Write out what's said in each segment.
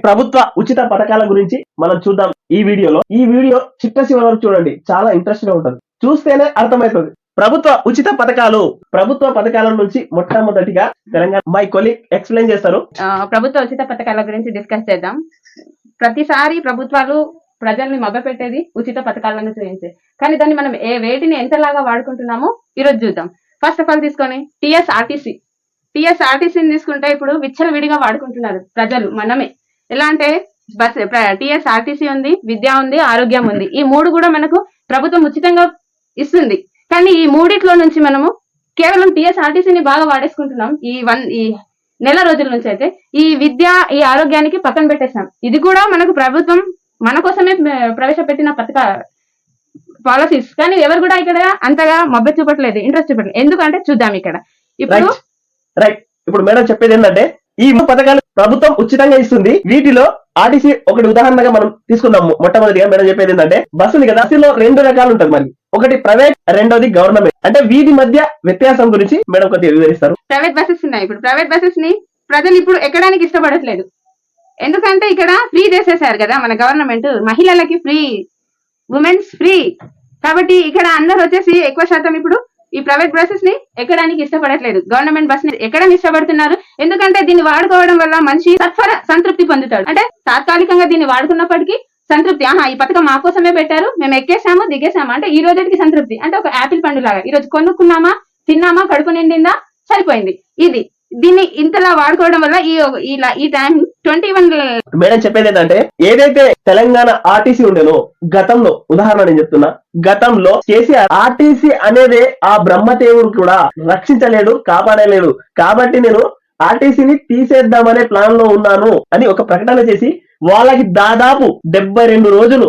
ప్రభుత్వ ఉచిత పథకాల గురించి మనం చూద్దాం ఈ వీడియోలో. ఈ వీడియో చిట్ట చివరి వరకు చూడండి, చాలా ఇంట్రెస్ట్ గా ఉంటుంది. చూస్తేనే అర్థమవుతుంది. ప్రభుత్వ ఉచిత పథకాలు. ప్రభుత్వ పథకాల నుంచి మొట్టమొదటిగా తెలంగాణ మై కొలీగ్ ఎక్స్ప్లెయిన్ చేస్తారు. ప్రభుత్వ ఉచిత పథకాల గురించి డిస్కస్ చేద్దాం. ప్రతిసారి ప్రభుత్వాలు ప్రజల్ని మభ్యపెట్టేది ఉచిత పథకాలను గురించి, కానీ దాన్ని మనం వేటిని ఎంతలాగా వాడుకుంటున్నామో ఈరోజు చూద్దాం. ఫస్ట్ ఆఫ్ ఆల్ తీసుకొని టీఎస్ఆర్టీసీని తీసుకుంటే ఇప్పుడు విచ్చలవిడిగా వాడుకుంటున్నారు ప్రజలు. మనమే ఎలా అంటే బస్ టీఎస్ఆర్టీసీ ఉంది, విద్య ఉంది, ఆరోగ్యం ఉంది. ఈ మూడు కూడా మనకు ప్రభుత్వం ఉచితంగా ఇస్తుంది. కానీ ఈ మూడిట్లో నుంచి మనము కేవలం టీఎస్ఆర్టీసీని బాగా వాడేసుకుంటున్నాం. ఈ నెల రోజుల నుంచి అయితే ఈ విద్య, ఈ ఆరోగ్యానికి పక్కన పెట్టేసాం. ఇది కూడా మనకు ప్రభుత్వం మన కోసమే ప్రవేశపెట్టిన పాలసీస్, కానీ ఎవరు కూడా ఇక్కడ అంతగా మబ్బె చూపట్లేదు, ఇంట్రెస్ట్ చూపట్లేదు. ఎందుకంటే చూద్దాం ఇక్కడ ఇప్పుడు. రైట్, ఇప్పుడు మేడం చెప్పేది ఏంటంటే ఈ పథకాలు ప్రభుత్వం ఉచితంగా ఇస్తుంది. వీటిలో ఆర్టీసీ ఒకటి ఉదాహరణగా మనం తీసుకుందాము. మొట్టమొదటిగా మేడం చెప్పేది ఏంటంటే బస్సు ఉంది కదా, బస్సులో రెండు రకాలు ఉంటుంది. మరి ఒకటి ప్రైవేట్, రెండోది గవర్నమెంట్. అంటే వీటి మధ్య వ్యత్యాసం గురించి మేడం కొద్దిగా వివరిస్తారు. ప్రైవేట్ బస్సెస్ ఉన్నాయి. ఇప్పుడు ప్రైవేట్ బస్సెస్ ని ప్రజలు ఇప్పుడు ఎక్కడానికి ఇష్టపడట్లేదు. ఎందుకంటే ఇక్కడ ఫ్రీ చేసేసారు కదా మన గవర్నమెంట్, మహిళలకి ఫ్రీ, ఉమెన్స్ ఫ్రీ. కాబట్టి ఇక్కడ అందరు వచ్చేసి ఎక్కువ శాతం ఇప్పుడు ఈ ప్రైవేట్ బస్సెస్ ని ఎక్కడానికి ఇష్టపడట్లేదు. గవర్నమెంట్ బస్ ని ఎక్కడానికి ఇష్టపడుతున్నారు. ఎందుకంటే దీన్ని వాడుకోవడం వల్ల మనిషి సంతృప్తి పొందుతాడు. అంటే తాత్కాలికంగా దీన్ని వాడుకున్నప్పటికీ సంతృప్తి, ఈ పథకం మా కోసమే పెట్టారు, మేము ఎక్కేసాము దిగేసాము అంటే ఈ రోజుకి సంతృప్తి. అంటే ఒక యాపిల్ పండు లాగా, ఈ రోజు కొనుక్కున్నామా, తిన్నామా, కడుపు నిండిందా, సరిపోయింది. దీన్ని ఇంతలా వాడుకోవడం వల్ల ఈ టైం 21 మేడం చెప్పేది ఏంటంటే ఏదైతే తెలంగాణ ఆర్టీసీ ఉండేనో గతంలో, ఉదాహరణ నేను చెప్తున్నా, గతంలో కేసీఆర్ ఆర్టీసీ అనేది ఆ బ్రహ్మదేవుడు కూడా రక్షించలేడు, కాపాడలేడు. కాబట్టి నేను ఆర్టీసీని తీసేద్దామనే ప్లాన్ లో ఉన్నాను అని ఒక ప్రకటన చేసి వాళ్ళకి దాదాపు 72 రోజులు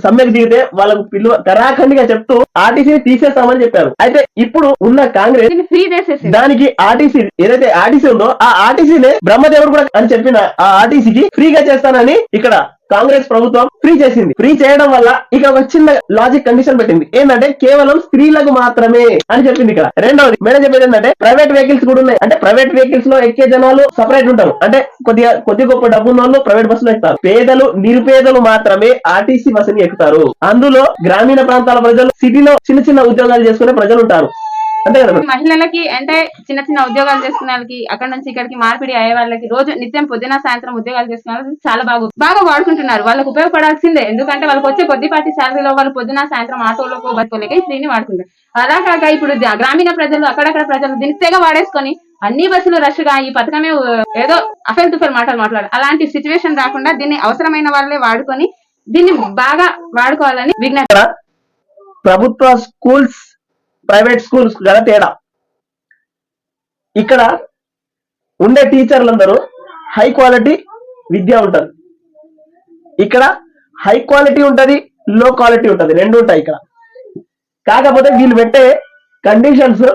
సమ్మెకు దిగితే వాళ్ళకు పిలువ కరాఖండిగా చెప్తూ ఆర్టీసీని తీసేస్తామని చెప్పారు. అయితే ఇప్పుడు ఉన్న కాంగ్రెస్ దానికి ఆర్టీసీ ఏదైతే ఆర్టీసీ ఉందో ఆ ఆర్టీసీనే బ్రహ్మదేవుడు కూడా అని చెప్పిన ఆ ఆర్టీసీకి ఫ్రీగా చేస్తానని ఇక్కడ కాంగ్రెస్ ప్రభుత్వం ఫ్రీ చేసింది. ఫ్రీ చేయడం వల్ల ఇక ఒక చిన్న లాజిక్ కండిషన్ పెట్టింది. ఏంటంటే కేవలం స్త్రీలకు మాత్రమే అని చెప్పింది. ఇక్కడ రెండవది మేడం చెప్పేది ఏంటంటే ప్రైవేట్ వెహికల్స్ కూడా ఉన్నాయి. అంటే ప్రైవేట్ వెహికల్స్ లో ఎక్కే జనాలు సపరేట్ ఉంటారు. అంటే కొద్ది గొప్ప డబ్బు ఉన్న వాళ్ళు ప్రైవేట్ బస్సులో ఎక్కుతారు. పేదలు, నిరుపేదలు మాత్రమే ఆర్టీసీ బస్సుని ఎక్కుతారు. అందులో గ్రామీణ ప్రాంతాల ప్రజలు, సిటీలో చిన్న చిన్న ఉద్యోగాలు చేసుకునే ప్రజలు ఉంటారు. అంతే కదా. మహిళలకి అంటే చిన్న చిన్న ఉద్యోగాలు చేసుకునే వాళ్ళకి, అక్కడ నుంచి ఇక్కడికి మార్పిడి అయ్యే వాళ్ళకి, రోజు నిత్యం పొద్దున సాయంత్రం ఉద్యోగాలు చేసుకునే వాళ్ళకి చాలా బాగా వాడుకుంటున్నారు. వాళ్ళకి ఉపయోగపడాల్సిందే. ఎందుకంటే వాళ్ళకి వచ్చే కొద్దిపాటి శాలరీలో వాళ్ళు పొద్దున సాయంత్రం ఆటోలకు బతుకోలేక ఫ్రీని వాడుకుంటారు. అలా కాక ఇప్పుడు గ్రామీణ ప్రజలు, అక్కడక్కడ ప్రజలు దీన్ని తెగ వాడేసుకొని అన్ని బస్సులు రష్ గా ఈ పథకమే ఏదో అఫెల్ తుఫెల్ మాటలు మాట్లాడారు. అలాంటి సిచ్యువేషన్ రాకుండా దీన్ని అవసరమైన వాళ్ళే వాడుకొని దీన్ని బాగా వాడుకోవాలని విజ్ఞప్తి. ప్రభుత్వ స్కూల్స్, ప్రైవేట్ స్కూల్స్ కదా తేడా. ఇక్కడ ఉండే టీచర్లందరూ హై క్వాలిటీ విద్య ఉంటుంది. ఇక్కడ హై క్వాలిటీ ఉంటది, లో క్వాలిటీ ఉంటది, రెండు ఉంటాయి ఇక్కడ. కాకపోతే వీళ్ళు పెట్టే కండిషన్స్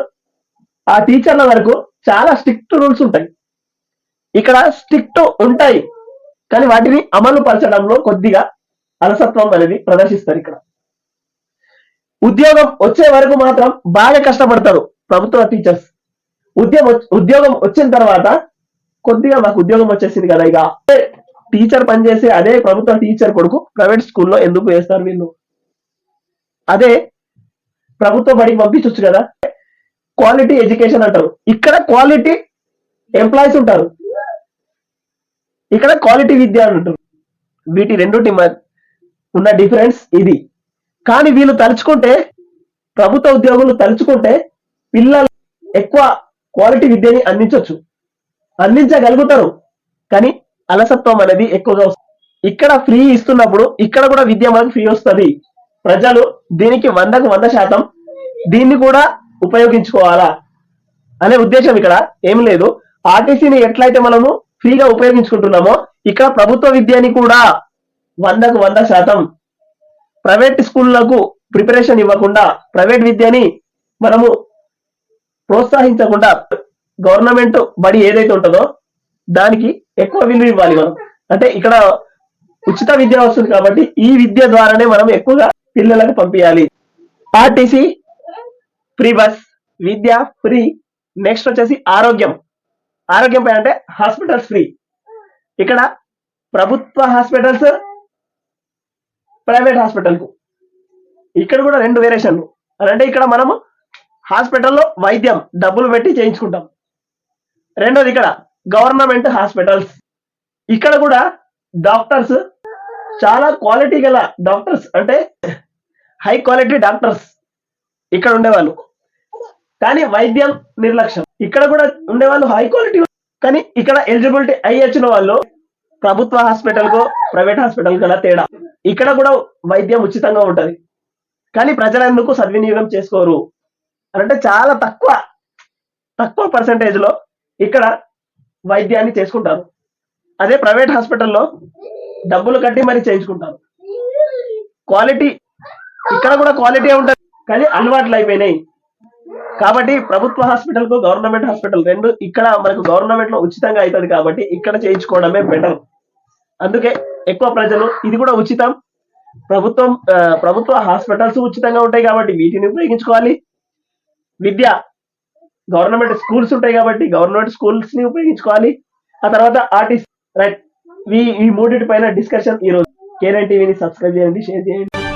ఆ టీచర్ల వరకు చాలా స్ట్రిక్ట్ రూల్స్ ఉంటాయి. ఇక్కడ స్ట్రిక్ట్ ఉంటాయి, కానీ వాటిని అమలు పరచడంలో కొద్దిగా అలసత్వం అనేది ప్రదర్శిస్తారు. ఇక్కడ ఉద్యోగం వచ్చే వరకు మాత్రం బాగా కష్టపడతారు ప్రభుత్వ టీచర్స్. ఉద్యోగం వచ్చిన తర్వాత కొద్దిగా మాకు ఉద్యోగం వచ్చేసింది కదా, ఇక టీచర్ పనిచేసే అదే ప్రభుత్వ టీచర్ కొడుకు ప్రైవేట్ స్కూల్లో ఎందుకు వేస్తారు వీళ్ళు? అదే ప్రభుత్వ బడికి పంపించవచ్చు కదా. క్వాలిటీ ఎడ్యుకేషన్ అంటారు, ఇక్కడ క్వాలిటీ ఎంప్లాయీస్ ఉంటారు, ఇక్కడ క్వాలిటీ విద్య అంటారు. వీటి రెండుటి ఉన్న డిఫరెన్స్ ఇది. కానీ వీళ్ళు తలుచుకుంటే, ప్రభుత్వ ఉద్యోగులు తలుచుకుంటే పిల్లలు ఎక్కువ క్వాలిటీ విద్యని అందించగలుగుతారు. కానీ అలసత్వం అనేది ఎక్కువగా వస్తుంది. ఇక్కడ ఫ్రీ ఇస్తున్నప్పుడు ఇక్కడ కూడా విద్య మనకు ఫ్రీ వస్తుంది. ప్రజలు దీనికి 100కు 100% దీన్ని కూడా ఉపయోగించుకోవాలా అనే ఉద్దేశం ఇక్కడ ఏం లేదు. ఆర్టీసీని ఎట్లయితే మనము ఫ్రీగా ఉపయోగించుకుంటున్నామో ఇక్కడ ప్రభుత్వ విద్యని కూడా 100కు 100% ప్రైవేట్ స్కూళ్లకు ప్రిపరేషన్ ఇవ్వకుండా, ప్రైవేట్ విద్యని మనము ప్రోత్సహించకుండా గవర్నమెంట్ బడి ఏదైతే ఉంటుందో దానికి ఎక్కువ విలువ ఇవ్వాలి మనం. అంటే ఇక్కడ ఉచిత విద్య వస్తుంది కాబట్టి ఈ విద్య ద్వారానే మనం ఎక్కువగా పిల్లలకు పంపించాలి. ఆర్టీసీ ఫ్రీ బస్, విద్య ఫ్రీ. నెక్స్ట్ వచ్చేసి ఆరోగ్యం పై అంటే హాస్పిటల్స్ ఫ్రీ. ఇక్కడ ప్రభుత్వ హాస్పిటల్స్, ప్రైవేట్ హాస్పిటల్ కు ఇక్కడ కూడా రెండు వేరియేషన్లు. అంటే ఇక్కడ మనము హాస్పిటల్లో వైద్యం డబ్బులు పెట్టి చేయించుకుంటాం. రెండోది ఇక్కడ గవర్నమెంట్ హాస్పిటల్స్, ఇక్కడ కూడా డాక్టర్స్ చాలా క్వాలిటీ గల డాక్టర్స్, అంటే హై క్వాలిటీ డాక్టర్స్ ఇక్కడ ఉండేవాళ్ళు. కానీ వైద్యం నిర్లక్ష్యం. ఇక్కడ కూడా ఉండేవాళ్ళు హై క్వాలిటీ, కానీ ఇక్కడ ఎలిజిబిలిటీ అయ్యి వచ్చిన వాళ్ళు ప్రభుత్వ హాస్పిటల్ కు ప్రైవేట్ హాస్పిటల్ కల తేడా. ఇక్కడ కూడా వైద్యం ఉచితంగా ఉంటది, కానీ ప్రజలందుకు సద్వినియోగం చేసుకోరు. అంటే చాలా తక్కువ పర్సెంటేజ్ లో ఇక్కడ వైద్యాన్ని చేసుకుంటారు. అదే ప్రైవేట్ హాస్పిటల్లో డబ్బులు కట్టి మరి చేయించుకుంటారు. క్వాలిటీ ఇక్కడ కూడా క్వాలిటీ ఉంటుంది, కానీ అలవాట్లు అయిపోయినాయి. కాబట్టి ప్రభుత్వ హాస్పిటల్ కు గవర్నమెంట్ హాస్పిటల్ రెండు ఇక్కడ మనకు గవర్నమెంట్ లో ఉచితంగా అవుతుంది కాబట్టి ఇక్కడ చేయించుకోవడమే బెటర్. అందుకే ఎక్కువ ప్రజలు ఇది కూడా ఉచితం, ప్రభుత్వ హాస్పిటల్స్ ఉచితంగా ఉంటాయి కాబట్టి వీటిని ఉపయోగించుకోవాలి. విద్య గవర్నమెంట్ స్కూల్స్ ఉంటాయి కాబట్టి గవర్నమెంట్ స్కూల్స్ ని ఉపయోగించుకోవాలి. ఆ తర్వాత ఆర్టీసీ, రైట్. ఈ మూడింటి పైన డిస్కషన్ ఈ రోజు. కేఎన్ఎన్ టీవీని సబ్స్క్రైబ్ చేయండి, షేర్ చేయండి.